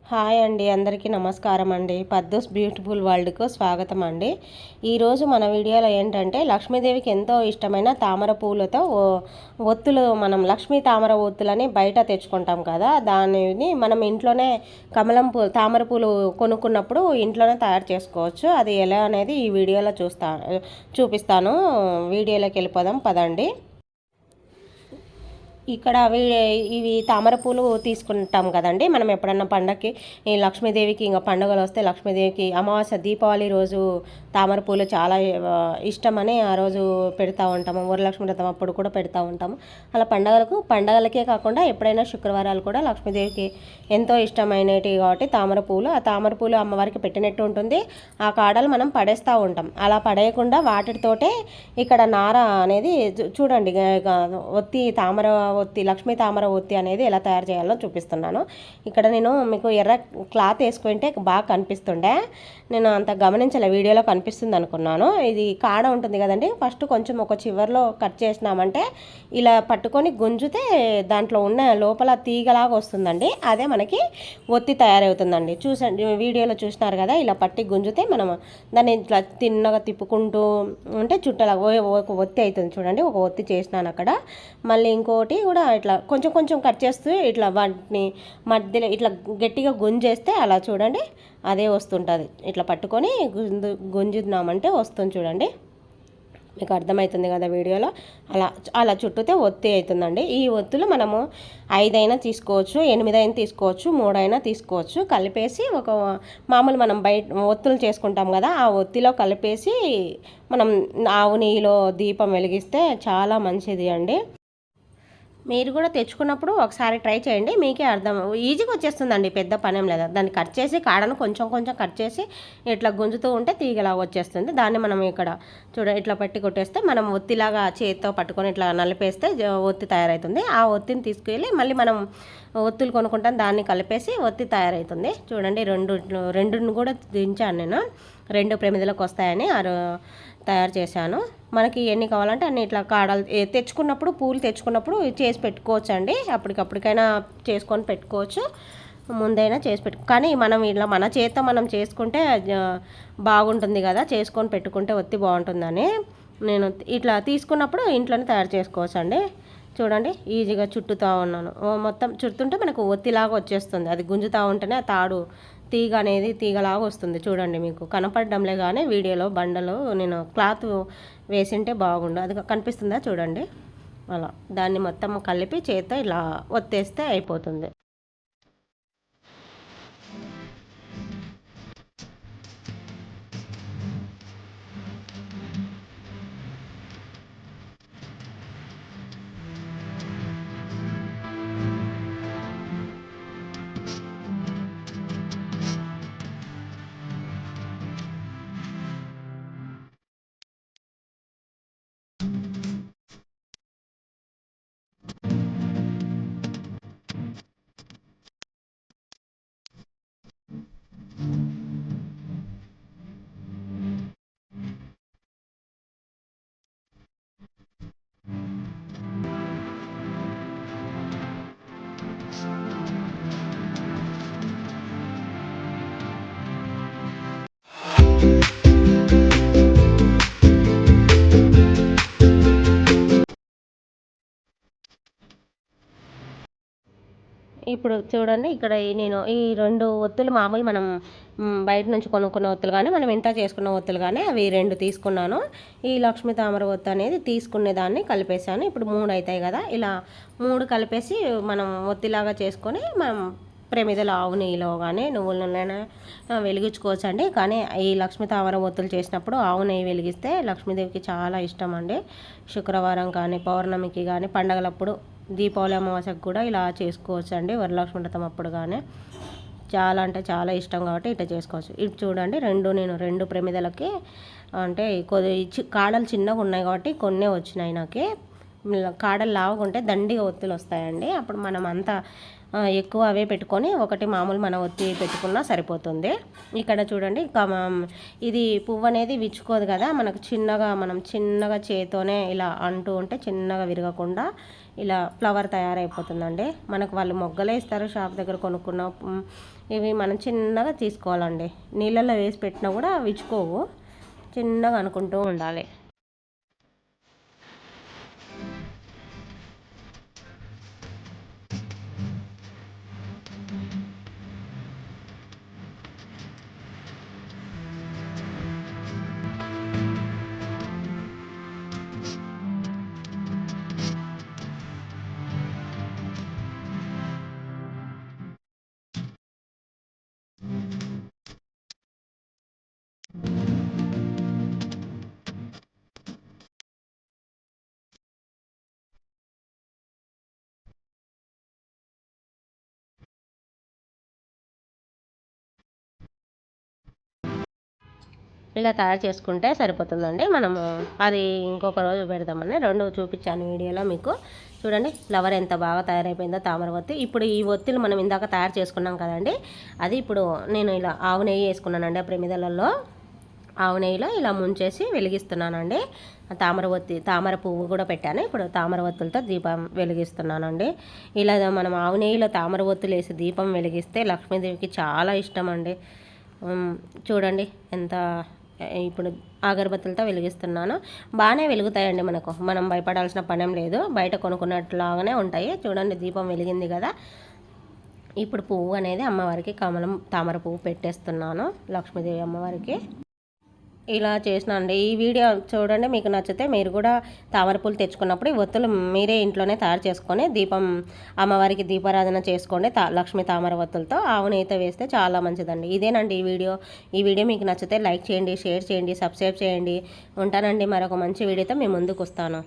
Hi అండి, అందరికీ నమస్కారం అండి. పద్దూస్ బ్యూటిఫుల్ వరల్డ్కు స్వాగతం అండి. ఈరోజు మన వీడియోలో ఏంటంటే లక్ష్మీదేవికి ఎంతో ఇష్టమైన తామర పూలతో ఒత్తులు, మనం లక్ష్మీ తామర ఒత్తులని బయట తెచ్చుకుంటాం కదా, దానిని మనం ఇంట్లోనే తామర పూలు కొనుక్కున్నప్పుడు ఇంట్లోనే తయారు చేసుకోవచ్చు. అది ఎలా అనేది ఈ వీడియోలో చూపిస్తాను. వీడియోలోకి వెళ్ళిపోదాం పదండి. ఇక్కడ ఇవి తామర పూలు తీసుకుంటాం కదండి మనం ఎప్పుడన్నా పండగకి, ఈ లక్ష్మీదేవికి ఇంకా పండుగలు వస్తే లక్ష్మీదేవికి అమావాస్య దీపావళి రోజు తామర పూలు చాలా ఇష్టమని ఆ రోజు పెడతా ఉంటాము. వరలక్ష్మి వ్రతం అప్పుడు కూడా పెడతా ఉంటాము. అలా పండగలకే కాకుండా ఎప్పుడైనా శుక్రవారాలు కూడా లక్ష్మీదేవికి ఎంతో ఇష్టమైనవి కాబట్టి ఆ తామర పూలు అమ్మవారికి పెట్టినట్టు ఉంటుంది. ఆ కాడలు మనం పడేస్తూ ఉంటాం. అలా పడేయకుండా వాటితోటే ఇక్కడ నార అనేది చూడండి, లక్ష్మీ తామర ఒత్తి అనేది ఎలా తయారు చేయాలో చూపిస్తున్నాను. ఇక్కడ నేను మీకు ఎర్ర క్లాత్ వేసుకుంటే బాగా కనిపిస్తుండే, నేను అంత గమనించలే, వీడియోలో కనిపిస్తుంది అనుకున్నాను. ఇది కాడ ఉంటుంది కదండి, ఫస్ట్ కొంచెం ఒక చివర్లో కట్ చేసినామంటే ఇలా పట్టుకొని గుంజితే దాంట్లో ఉన్న లోపల తీగలాగా వస్తుందండి. అదే మనకి ఒత్తి తయారవుతుందండి. చూసండి, వీడియోలో చూసినారు కదా, ఇలా పట్టి గుంజితే మనం దాన్ని ఇట్లా తిన్నగా తిప్పుకుంటూ ఉంటే చుట్టలా ఒక ఒత్తి అవుతుంది. చూడండి, ఒక ఒత్తి చేసినాను అక్కడ. మళ్ళీ ఇంకోటి కూడా ఇట్లా కొంచెం కొంచెం కట్ చేస్తూ ఇట్లా వాటిని మధ్యలో ఇట్లా గట్టిగా గుంజేస్తే అలా చూడండి అదే వస్తుంటుంది. ఇట్లా పట్టుకొని గుంజుతున్నామంటే వస్తుంది. చూడండి, మీకు అర్థమవుతుంది కదా వీడియోలో. అలా అలా చుట్టూతే ఒత్తి అవుతుందండి. ఈ ఒత్తులు మనము 5 అయినా తీసుకోవచ్చు, 8 అయినా తీసుకోవచ్చు, 3 అయినా తీసుకోవచ్చు. కలిపేసి మామూలు మనం బయట ఒత్తులు చేసుకుంటాం కదా, ఆ ఒత్తిలో కలిపేసి మనం ఆవు నెయ్యిలో దీపం వెలిగిస్తే చాలా మంచిది అండి. మీరు కూడా తెచ్చుకున్నప్పుడు ఒకసారి ట్రై చేయండి, మీకే అర్థం, ఈజీగా వచ్చేస్తుందండి, పెద్ద పనేం లేదా. దాన్ని కట్ చేసి కాడను కొంచెం కొంచెం కట్ చేసి ఇట్లా గుంజుతూ ఉంటే తీగలా వచ్చేస్తుంది. దాన్ని మనం ఇక్కడ ఇట్లా పట్టి కొట్టేస్తే మనం ఒత్తిలాగా చేతితో పట్టుకొని ఇట్లా నలిపేస్తే ఒత్తి తయారవుతుంది. ఆ ఒత్తిని తీసుకెళ్ళి మళ్ళీ మనం ఒత్తులు కొనుక్కుంటాం, దాన్ని కలిపేసి ఒత్తి తయారవుతుంది. చూడండి, రెండును కూడా దించాను నేను, 2 ప్రమిదలకు వస్తాయని తయారు చేశాను. మనకి ఎన్ని కావాలంటే అన్ని ఇట్లా కాడలు పూలు తెచ్చుకున్నప్పుడు చేసి పెట్టుకోవచ్చు అండి. అప్పటికప్పటికైనా చేసుకొని పెట్టుకోవచ్చు, ముందైనా కానీ మనం ఇట్లా మన చేత మనం చేసుకుంటే బాగుంటుంది కదా, చేసుకొని పెట్టుకుంటే ఒత్తి బాగుంటుందని నేను ఇట్లా తీసుకున్నప్పుడు ఇంట్లోనే తయారు చేసుకోవచ్చు అండి. చూడండి, ఈజీగా చుట్టుతూ ఉన్నాను. మొత్తం చుడుతుంటే మనకు ఒత్తిలాగా వచ్చేస్తుంది. అది గుంజుతూ ఉంటేనే ఆ తాడు తీగ అనేది తీగలాగా వస్తుంది. చూడండి, మీకు కనపడడంలే కానీ వీడియోలో బండలో నేను క్లాత్ వేసింటే బాగుండు. అది కనిపిస్తుందా చూడండి. అలా దాన్ని మొత్తం కలిపి చేత్తో ఇలా ఒత్తేస్తే అయిపోతుంది. ఇప్పుడు చూడండి, ఇక్కడ నేను ఈ 2 ఒత్తులు మామూలు మనం బయట నుంచి కొనుక్కున్న ఒత్తులు కానీ మనం ఇంట్లో చేసుకున్న ఒత్తులు కానీ అవి 2 తీసుకున్నాను. ఈ లక్ష్మీ తామర ఒత్తు అనేది తీసుకునేదాన్ని కలిపేసాను. ఇప్పుడు 3 అవుతాయి కదా, ఇలా 3 కలిపేసి మనం ఒత్తిలాగా చేసుకొని మనం ప్రమిదలో ఆవు నెయ్యిలో కానీ నువ్వుల నూనె వెలిగించుకోవచ్చు అండి. కానీ ఈ లక్ష్మీ తామర ఒత్తులు చేసినప్పుడు ఆవు నెయ్యి వెలిగిస్తే లక్ష్మీదేవికి చాలా ఇష్టం అండి. శుక్రవారం కానీ పౌర్ణమికి కానీ పండగలప్పుడు దీపావళి అమావాస్యకు కూడా ఇలా చేసుకోవచ్చు అండి. వరలక్ష్మి వ్రతం అప్పుడు కానీ చాలా అంటే చాలా ఇష్టం కాబట్టి ఇట్లా చేసుకోవచ్చు. ఇది చూడండి, నేను 2 ప్రమిదలకి అంటే కాడలు చిన్నగా ఉన్నాయి కాబట్టి కొన్నే వచ్చినాయి. నాకు కాడలు లావుకుంటే దండిగా ఒత్తులు వస్తాయండి. అప్పుడు మనం అంతా ఎక్కువ అవే పెట్టుకొని ఒకటి మామూలు మన ఒత్తి పెట్టుకున్నా సరిపోతుంది. ఇక్కడ చూడండి ఇది పువ్వు అనేది విచ్చుకోదు కదా, మనకు మనం చిన్నగా చేతోనే ఇలా అంటూ ఉంటే చిన్నగా విరగకుండా ఇలా ఫ్లవర్ తయారైపోతుందండి. మనకు వాళ్ళు మొగ్గలే ఇస్తారు షాప్ దగ్గర కొనుక్కున్న. ఇవి మనం చిన్నగా తీసుకోవాలండి. నీళ్ళల్లో వేసి పెట్టినా కూడా విచ్చుకోవు, చిన్నగా అనుకుంటూ ఉండాలి. ఇలా తయారు చేసుకుంటే సరిపోతుందండి. మనము అది ఇంకొక రోజు పెడదామని 2 చూపించాను వీడియోలో మీకు. చూడండి ఫ్లవర్ ఎంత బాగా తయారైపోయిందో తామర ఒత్తి. ఇప్పుడు ఈ ఒత్తిలు మనం ఇందాక తయారు చేసుకున్నాం కదండి, అది ఇప్పుడు నేను ఇలా ఆవు నెయ్యి వేసుకున్నానండి. ఆ ప్రమిదలలో ఆవు నెయ్యిలో ఇలా ముంచేసి వెలిగిస్తున్నానండి. తామర పువ్వు కూడా పెట్టాను. ఇప్పుడు తామర ఒత్తులతో దీపం వెలిగిస్తున్నానండి. ఇలా మనం ఆవు నెయ్యిలో తామర ఒత్తులు వేసి దీపం వెలిగిస్తే లక్ష్మీదేవికి చాలా ఇష్టం అండి. చూడండి ఎంత ఇప్పుడు అగరబత్తులతో వెలిగిస్తున్నాను. బాగానే వెలుగుతాయండి, మనం భయపడాల్సిన పనేం లేదు. బయట కొనుక్కున్నట్లాగానే ఉంటాయి. చూడండి దీపం వెలిగింది కదా. ఇప్పుడు పువ్వు అనేది అమ్మవారికి తామర పువ్వు పెట్టేస్తున్నాను లక్ష్మీదేవి అమ్మవారికి. ఇలా చేసినండి. ఈ వీడియో చూడండి, మీకు నచ్చితే మీరు కూడా తామరపూలు తెచ్చుకున్నప్పుడు ఈ ఒత్తులు మీరే ఇంట్లోనే తయారు చేసుకొని అమ్మవారికి దీపారాధన చేసుకోండి. లక్ష్మీ తామర ఒత్తులతో ఆవు నెయ్యితో వేస్తే చాలా మంచిదండి. ఇదేనండి ఈ వీడియో మీకు నచ్చితే లైక్ చేయండి, షేర్ చేయండి, సబ్స్క్రైబ్ చేయండి. ఉంటానండి, మరొక మంచి వీడియోతో మీ ముందుకు వస్తాను.